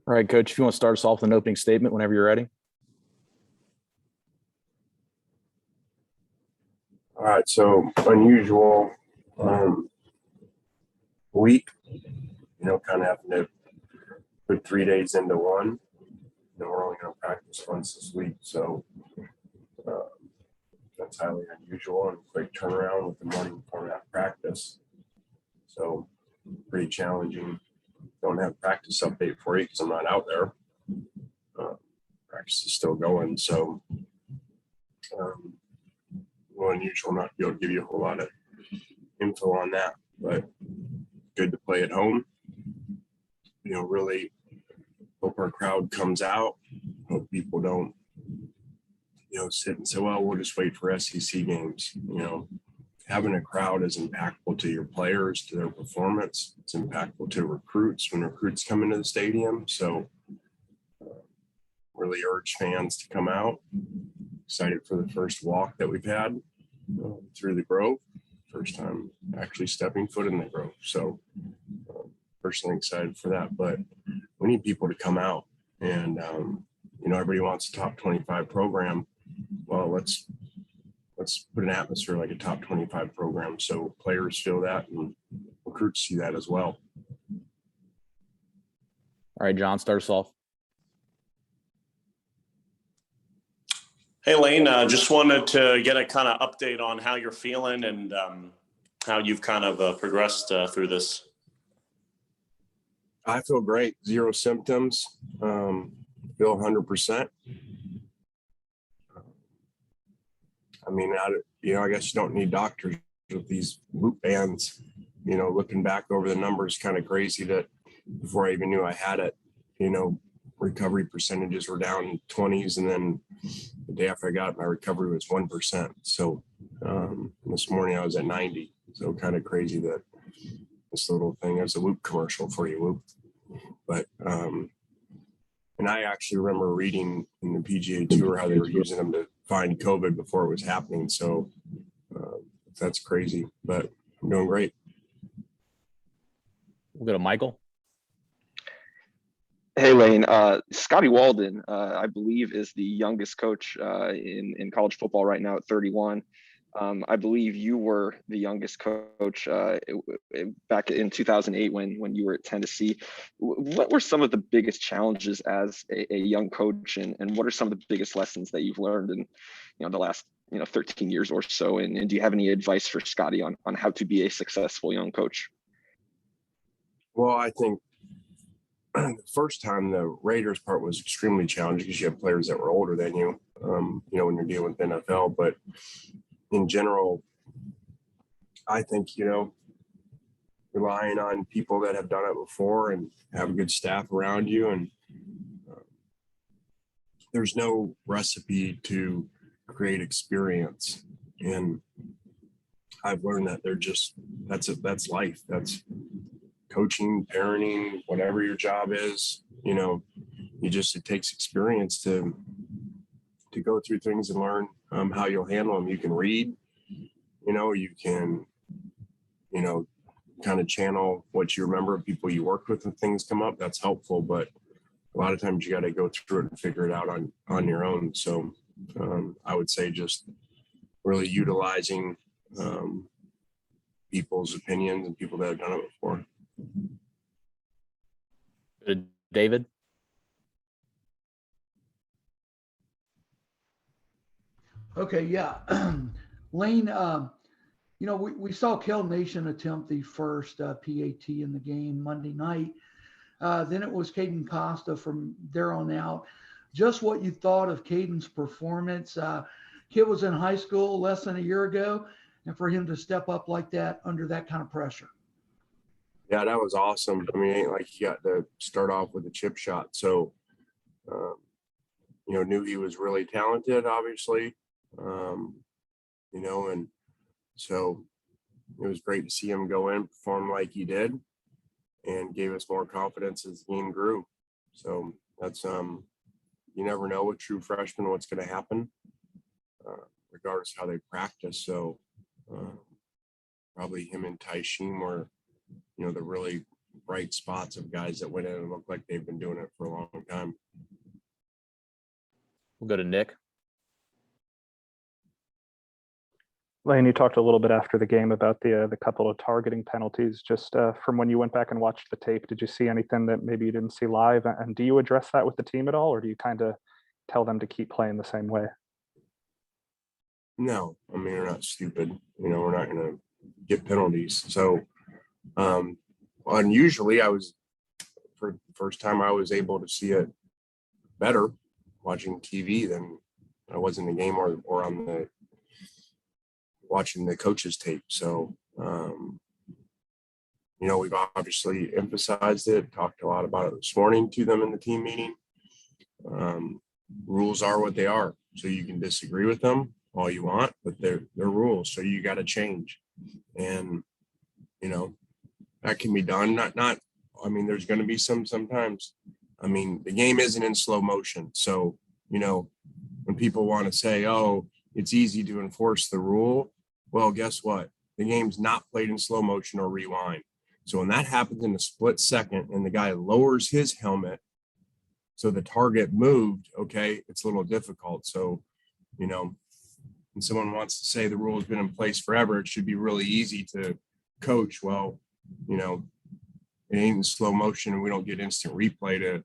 All right, Coach, if you want to start us off with an opening statement whenever you're ready. All right, so unusual week, kind of having to put 3 days into one. We're only going to practice once this week, so that's highly unusual and quick turnaround with the morning format practice. So pretty challenging. Don't have practice update for you because I'm not out there. Practice is still going, so unusual not to be able to give you a whole lot of info on that, but good to play at home. Really hope our crowd comes out. Hope people don't, sit and say, well, we'll just wait for SEC games. Having a crowd is impactful to your players, to their performance. It's impactful to recruits when recruits come into the stadium. So really urge fans to come out. Excited for the first walk that we've had through the Grove. First time actually stepping foot in the Grove. So personally excited for that, but we need people to come out and, everybody wants a top 25 program. Well, let's put an atmosphere like a top 25 program so players feel that and recruits see that as well. All right, John, start us off. Hey, Lane, just wanted to get a kind of update on how you're feeling and how you've kind of progressed through this. I feel great. 0 symptoms. Feel 100%. I guess you don't need doctors with these loop bands. Looking back over the numbers, kind of crazy that before I even knew I had it, recovery percentages were down in 20s, and then the day after I got it, my recovery was 1%. So this morning I was at 90. So kind of crazy that this little thing is a Whoop commercial for you, Whoop. But and I actually remember reading in the PGA Tour how they were using them to find COVID before it was happening. So that's crazy, but I'm doing great. We'll go to Michael. Hey, Lane. Scotty Walden, I believe, is the youngest coach in college football right now at 31. I believe you were the youngest coach back in 2008 when you were at Tennessee. What were some of the biggest challenges as a young coach, and what are some of the biggest lessons that you've learned in the last 13 years or so? And do you have any advice for Scotty on how to be a successful young coach? Well, I think the first time the Raiders part was extremely challenging because you have players that were older than you, when you're dealing with NFL. But in general, I think, relying on people that have done it before and have a good staff around you. And there's no recipe to create experience. And I've learned that that's life. That's coaching, parenting, whatever your job is, it takes experience to go through things and learn how you'll handle them. You can read, you can, kind of channel what you remember of people you worked with when things come up. That's helpful, but a lot of times you got to go through it and figure it out on your own. So I would say just really utilizing people's opinions and people that have done it before. David. Okay, yeah. Lane, we saw Kel Nation attempt the first PAT in the game Monday night. Then it was Caden Costa from there on out. Just what you thought of Caden's performance. Kid was in high school less than a year ago, and for him to step up like that under that kind of pressure. Yeah, that was awesome. It ain't like he got to start off with a chip shot. So, knew he was really talented, obviously. And so it was great to see him go in, perform like he did, and gave us more confidence as the game grew. So that's, you never know with true freshmen what's going to happen, regardless of how they practice. So probably him and Taishim were, the really bright spots of guys that went in and looked like they've been doing it for a long time. We'll go to Nick. Lane, you talked a little bit after the game about the couple of targeting penalties. Just from when you went back and watched the tape, did you see anything that maybe you didn't see live? And do you address that with the team at all, or do you kind of tell them to keep playing the same way? No, I mean, we're not stupid. We're not going to get penalties. So, unusually, for the first time, I was able to see it better watching TV than I was in the game or on watching the coach's tape. So, we've obviously emphasized it, talked a lot about it this morning to them in the team meeting. Rules are what they are. So you can disagree with them all you want, but they're rules. So you got to change. And, that can be done. There's going to be sometimes, the game isn't in slow motion. So, when people want to say, oh, it's easy to enforce the rule. Well, guess what? The game's not played in slow motion or rewind. So when that happens in a split second and the guy lowers his helmet, so the target moved, okay, it's a little difficult. So, when someone wants to say the rule has been in place forever, it should be really easy to coach. Well, it ain't in slow motion and we don't get instant replay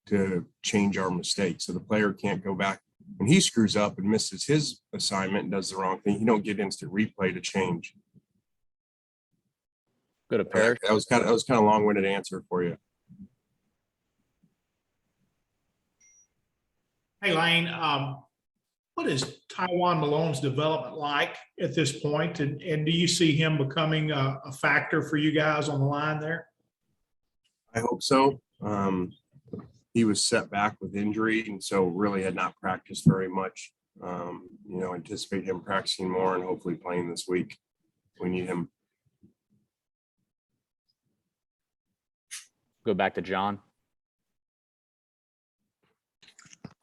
to change our mistakes. So the player can't go back. When he screws up and misses his assignment and does the wrong thing, he don't get instant replay to change. Go to Parrish. That was kind of long-winded answer for you. Hey, Lane, what is Taiwan Malone's development like at this point? And do you see him becoming a factor for you guys on the line there? I hope so. He was set back with injury, and so really had not practiced very much. Anticipate him practicing more and hopefully playing this week. We need him. Go back to John.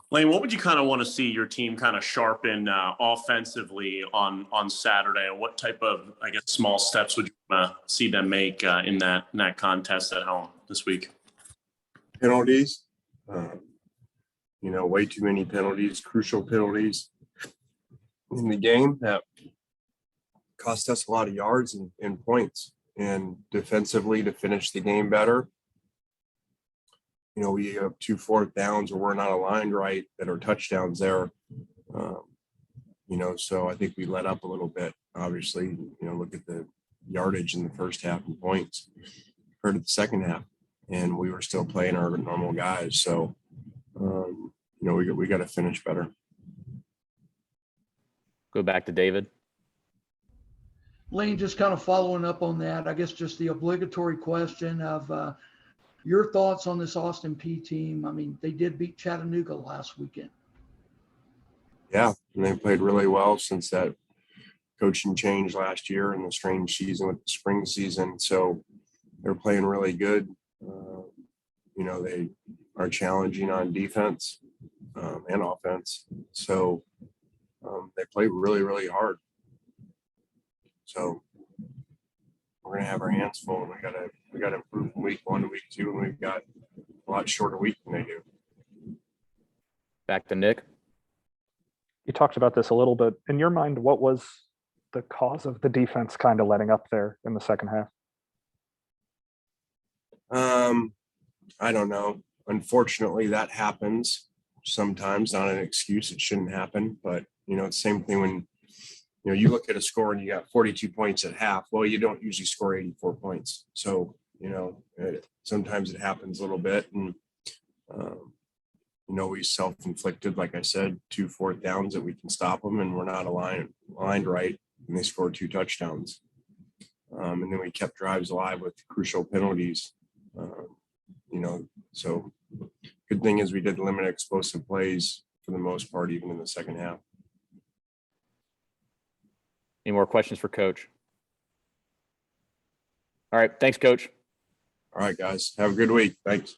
Lane, what would you kind of want to see your team kind of sharpen offensively on Saturday? And what type of, small steps would you see them make in that contest at home this week? Penalties. Way too many penalties, crucial penalties in the game that cost us a lot of yards and points. And defensively, to finish the game better, we have 2 4th downs where we're not aligned right that are touchdowns there. So I think we let up a little bit. Obviously, look at the yardage in the first half and points compared to the second half, and we were still playing our normal guys. So, we got to finish better. Go back to David. Lane, just kind of following up on that, I guess just the obligatory question of your thoughts on this Austin P team. They did beat Chattanooga last weekend. Yeah, and they played really well since that coaching change last year and the strange season with the spring season. So they're playing really good. They are challenging on defense and offense. So they play really, really hard. So we're gonna have our hands full, and we gotta improve from week 1 to week 2, and we've got a lot shorter week than they do. Back to Nick. You talked about this a little bit. In your mind, what was the cause of the defense kind of letting up there in the second half? I don't know. Unfortunately, that happens sometimes. Not an excuse. It shouldn't happen. But, it's the same thing when, you look at a score and you got 42 points at half. Well, you don't usually score 84 points. So, sometimes it happens a little bit. And, we self-inflicted, like I said, 2 4th downs that we can stop them, and we're not aligned right. And they scored 2 touchdowns. And then we kept drives alive with crucial penalties. So good thing is we did limit explosive plays for the most part, even in the second half. Any more questions for Coach? All right. Thanks, Coach. All right, guys. Have a good week. Thanks.